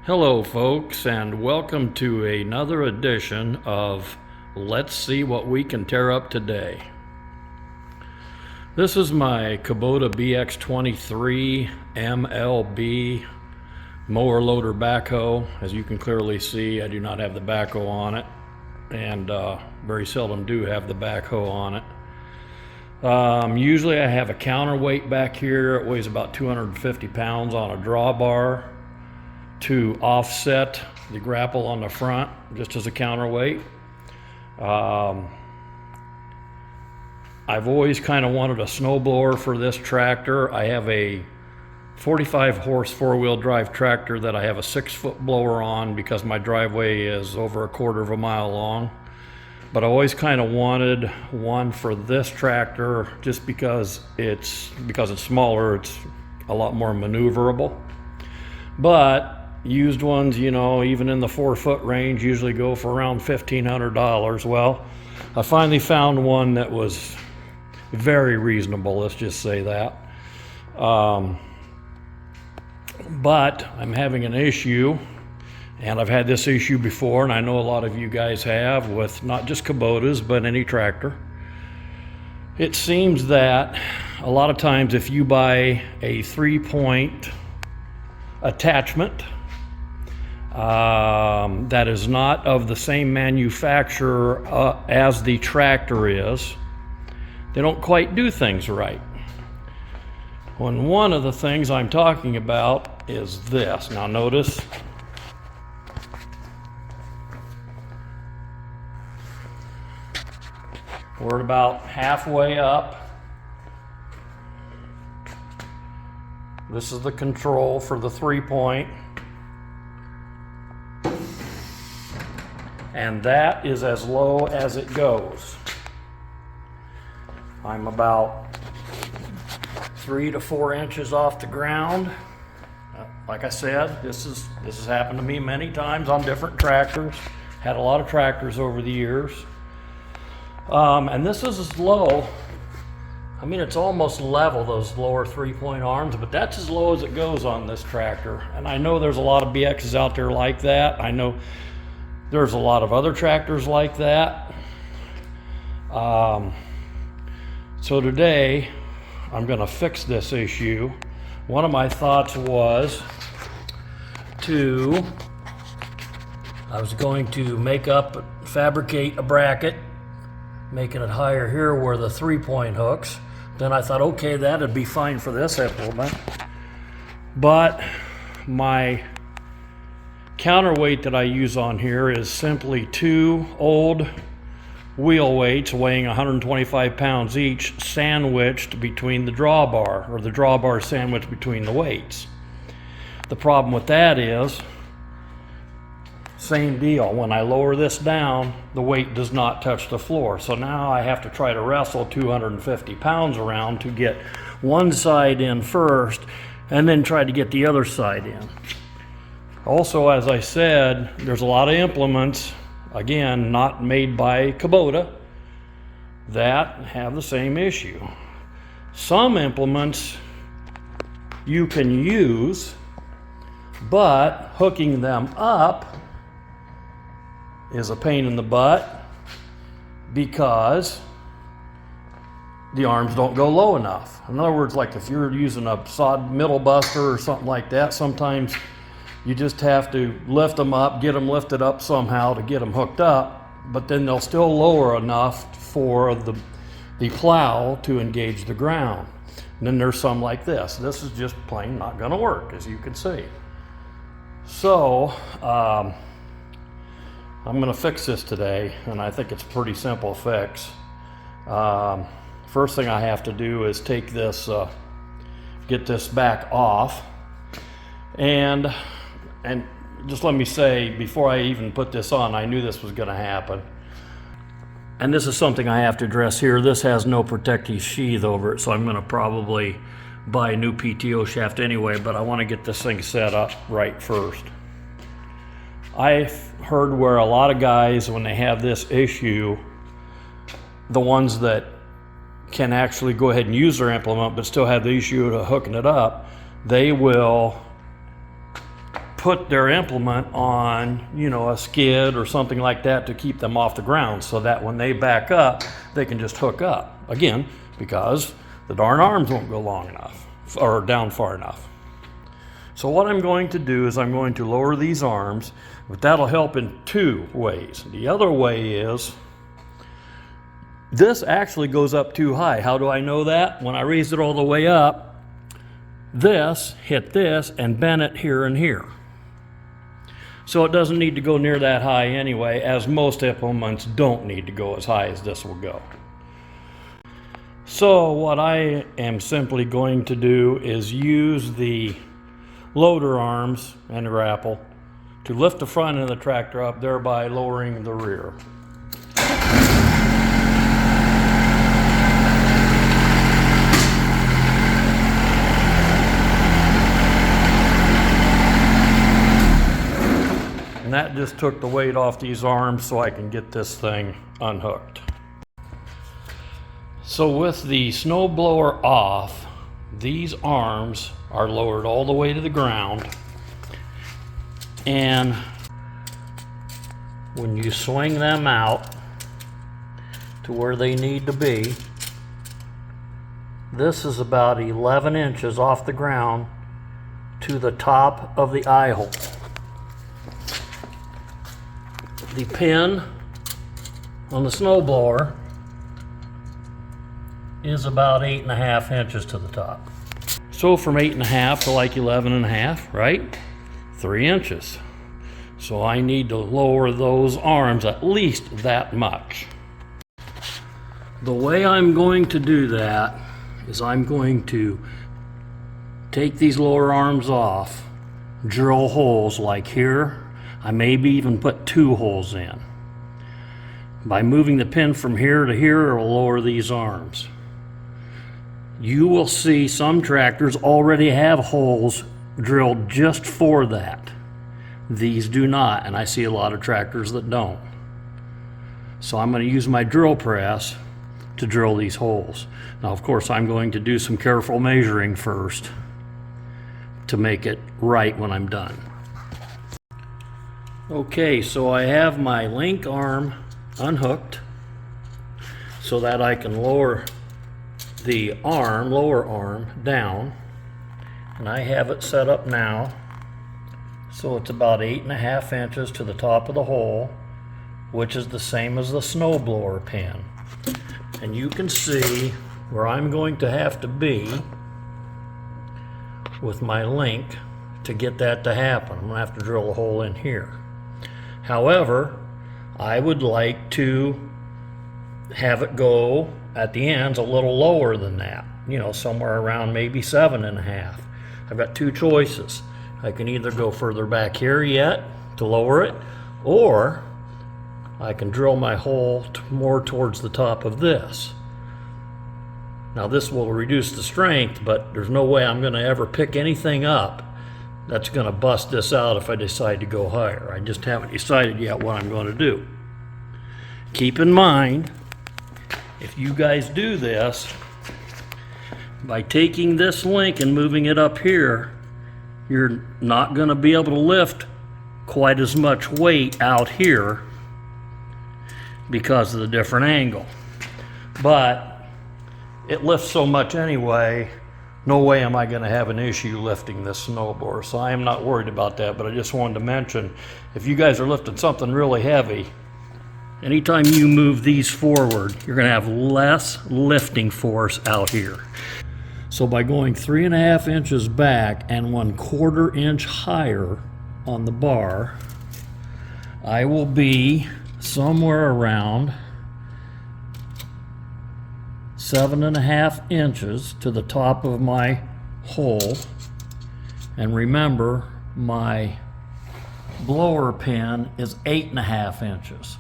Hello folks, and welcome to another edition of Let's See What We Can Tear Up Today. This is my Kubota BX23 MLB mower loader backhoe. As you can clearly see, I do not have the backhoe on it, and very seldom do have the backhoe on it. Usually I have a counterweight back here. It weighs about 250 pounds on a drawbar to offset the grapple on the front, just as a counterweight. I've always kind of wanted a snowblower for this tractor. I have a 45 horse four-wheel drive tractor that I have a 6-foot blower on because my driveway is over a quarter of a mile long. But I always kind of wanted one for this tractor just because it's smaller, it's a lot more maneuverable. But used ones, you know, even in the 4-foot range, usually go for around $1,500. Well, I finally found one that was very reasonable, let's just say that. But I'm having an issue, and I've had this issue before, and I know a lot of you guys have, with not just Kubotas, but any tractor. It seems that a lot of times if you buy a 3-point attachment that is not of the same manufacturer as the tractor is, they don't quite do things right. When one of the things I'm talking about is this. Now notice, we're about halfway up. This is the control for the 3-point. And that is as low as it goes. I'm about 3 to 4 inches off the ground. Like I said, this has happened to me many times on different tractors. Had a lot of tractors over the years. And this is as low. I mean, it's almost level, those lower 3-point arms, but that's as low as it goes on this tractor. And I know there's a lot of BXs out there like that. I know there's a lot of other tractors like that. So today, I'm gonna fix this issue. One of my thoughts was I was going to fabricate a bracket, making it higher here where the 3-point hooks. Then I thought, okay, that'd be fine for this implement. But my counterweight that I use on here is simply 2 old wheel weights weighing 125 pounds each, sandwiched between the drawbar, or the drawbar sandwiched between the weights. The problem with that is, same deal, when I lower this down, the weight does not touch the floor. So now I have to try to wrestle 250 pounds around to get one side in first, and then try to get the other side in. Also, as I said, there's a lot of implements, again, not made by Kubota, that have the same issue. Some implements you can use, but hooking them up is a pain in the butt because the arms don't go low enough. In other words, like if you're using a sod middle buster or something like that, sometimes you just have to lift them up, get them lifted up somehow to get them hooked up, but then they'll still lower enough for the plow to engage the ground. And then there's some like this. This is just plain not gonna work, as you can see. So, I'm gonna fix this today, and I think it's a pretty simple fix. First thing I have to do is take this, get this back off, and just let me say, before I even put this on, I knew this was gonna happen. And this is something I have to address here. This has no protective sheath over it, so I'm gonna probably buy a new PTO shaft anyway, but I wanna get this thing set up right first. I've heard where a lot of guys, when they have this issue, the ones that can actually go ahead and use their implement but still have the issue of hooking it up, they will put their implement on, you know, a skid or something like that to keep them off the ground, so that when they back up, they can just hook up. Again, because the darn arms won't go long enough or down far enough. So what I'm going to do is I'm going to lower these arms, but that'll help in two ways. The other way is this actually goes up too high. How do I know that? When I raised it all the way up, this hit this and bent it here and here. So it doesn't need to go near that high anyway, as most implements don't need to go as high as this will go. So what I am simply going to do is use the loader arms and grapple to lift the front end of the tractor up, thereby lowering the rear. And that just took the weight off these arms so I can get this thing unhooked. So with the snowblower off, these arms are lowered all the way to the ground, and when you swing them out to where they need to be, this is about 11 inches off the ground to the top of the eye hole. The pin on the snowblower is about 8.5 inches to the top. So from 8.5 to like 11.5, right? 3 inches. So I need to lower those arms at least that much. The way I'm going to do that is I'm going to take these lower arms off, drill holes like here. I maybe even put 2 holes in. By moving the pin from here to here, it will lower these arms. You will see some tractors already have holes drilled just for that. These do not, and I see a lot of tractors that don't. So I'm going to use my drill press to drill these holes. Now, of course, I'm going to do some careful measuring first to make it right when I'm done. Okay, so I have my link arm unhooked so that I can lower the lower arm down, and I have it set up now so it's about 8.5 inches to the top of the hole, which is the same as the snowblower pin. And you can see where I'm going to have to be with my link to get that to happen. I'm going to have to drill a hole in here. However, I would like to have it go at the ends a little lower than that, you know, somewhere around maybe 7.5. I've got 2 choices. I can either go further back here yet to lower it, or I can drill my hole more towards the top of this. Now this will reduce the strength, but there's no way I'm going to ever pick anything up that's going to bust this out if I decide to go higher. I just haven't decided yet what I'm going to do. Keep in mind, if you guys do this, by taking this link and moving it up here, you're not going to be able to lift quite as much weight out here because of the different angle. But it lifts so much anyway, no way am I going to have an issue lifting this snowboard, so I am not worried about that. But I just wanted to mention, if you guys are lifting something really heavy, anytime you move these forward, you're going to have less lifting force out here. So by going 3.5 inches back and 1/4 inch higher on the bar, I will be somewhere around 7.5 inches to the top of my hole. And remember, my blower pin is 8.5 inches.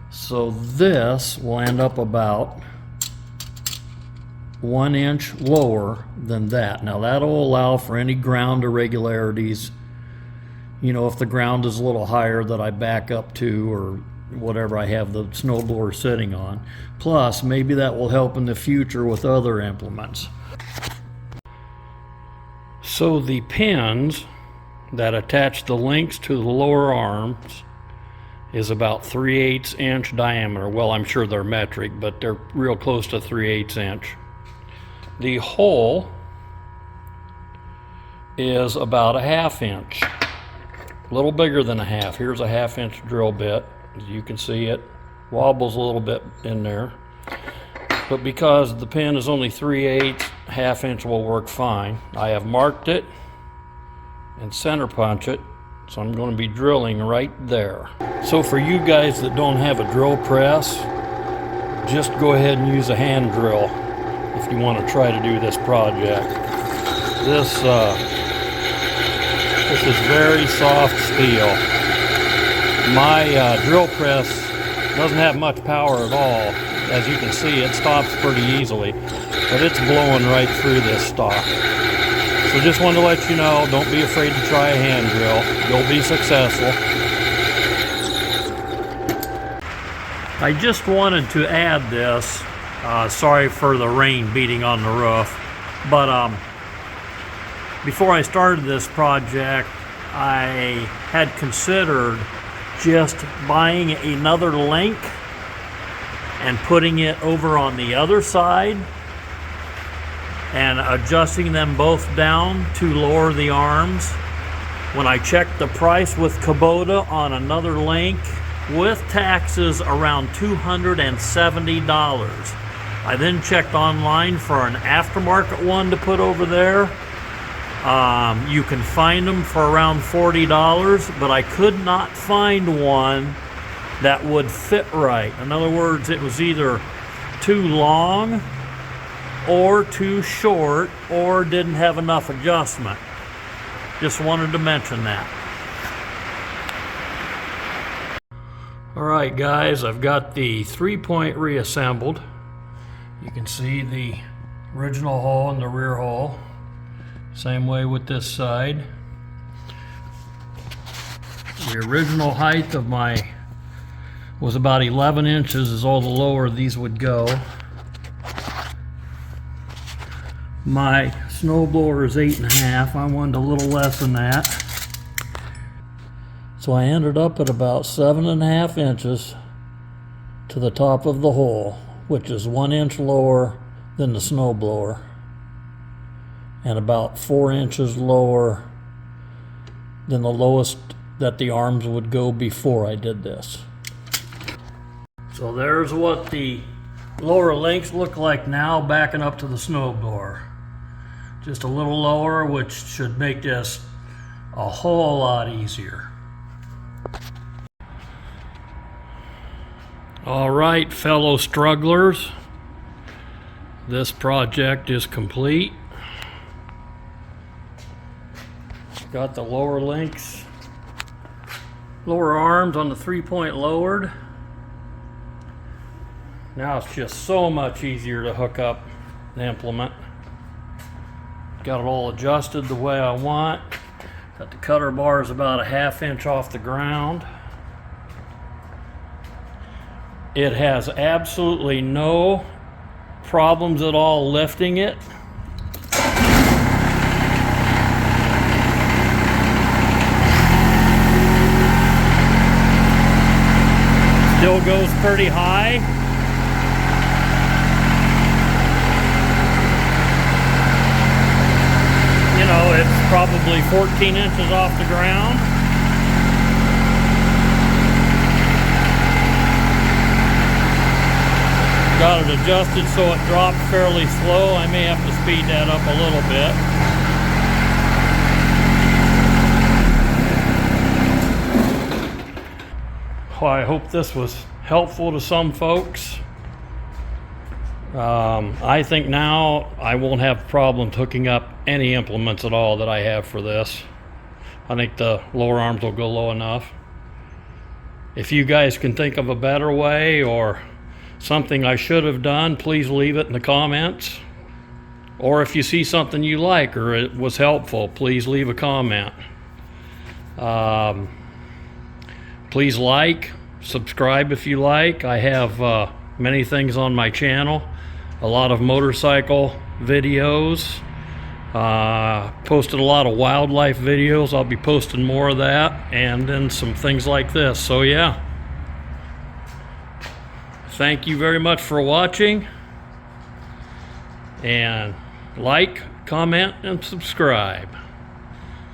So this will end up about 1 inch lower than that. Now that'll allow for any ground irregularities. You know, if the ground is a little higher that I back up to, or whatever I have the snowblower sitting on. Plus, maybe that will help in the future with other implements. So the pins that attach the links to the lower arms is about 3/8 inch diameter. Well, I'm sure they're metric, but they're real close to 3/8 inch. The hole is about a 1/2 inch, a little bigger than a half. Here's a 1/2 inch drill bit. As you can see, it wobbles a little bit in there, but because the pin is only 3/8, 1/2 inch will work fine. I have marked it and center punch it, so I'm going to be drilling right there. So for you guys that don't have a drill press, just go ahead and use a hand drill if you want to try to do this project. This is very soft steel. My drill press doesn't have much power at all. As you can see, it stops pretty easily, but it's blowing right through this stock. So just wanted to let you know, don't be afraid to try a hand drill. You'll be successful. I just wanted to add this. Sorry for the rain beating on the roof, but before I started this project, I had considered just buying another link and putting it over on the other side and adjusting them both down to lower the arms. When I checked the price with Kubota on another link, with taxes around $270. I then checked online for an aftermarket one to put over there. You can find them for around $40, but I could not find one that would fit right. In other words, it was either too long or too short or didn't have enough adjustment. Just wanted to mention that. All right, guys, I've got the 3-point reassembled. You can see the original hole and the rear hole. Same way with this side. The original height of my was about 11 inches is all the lower these would go. My snowblower is 8.5. I wanted a little less than that. So I ended up at about 7.5 inches to the top of the hole, which is 1 inch lower than the snowblower, and about 4 inches lower than the lowest that the arms would go before I did this. So there's what the lower links look like now backing up to the snowblower. Just a little lower, which should make this a whole lot easier. All right, fellow strugglers, this project is complete. Got the lower links, lower arms on the 3-point lowered. Now it's just so much easier to hook up the implement. Got it all adjusted the way I want. Got the cutter bars about a 1/2 inch off the ground. It has absolutely no problems at all lifting it. Still goes pretty high. You know, it's probably 14 inches off the ground. Got it adjusted so it drops fairly slow. I may have to speed that up a little bit. Well, I hope this was helpful to some folks. I think now I won't have problems hooking up any implements at all that I have for this. I think the lower arms will go low enough. If you guys can think of a better way or something I should have done, please leave it in the comments. Or if you see something you like or it was helpful, please leave a comment. Please like, subscribe if you like. I have many things on my channel, a lot of motorcycle videos, Posted a lot of wildlife videos. I'll be posting more of that, and then some things like this. So yeah, thank you very much for watching, and like, comment, and subscribe.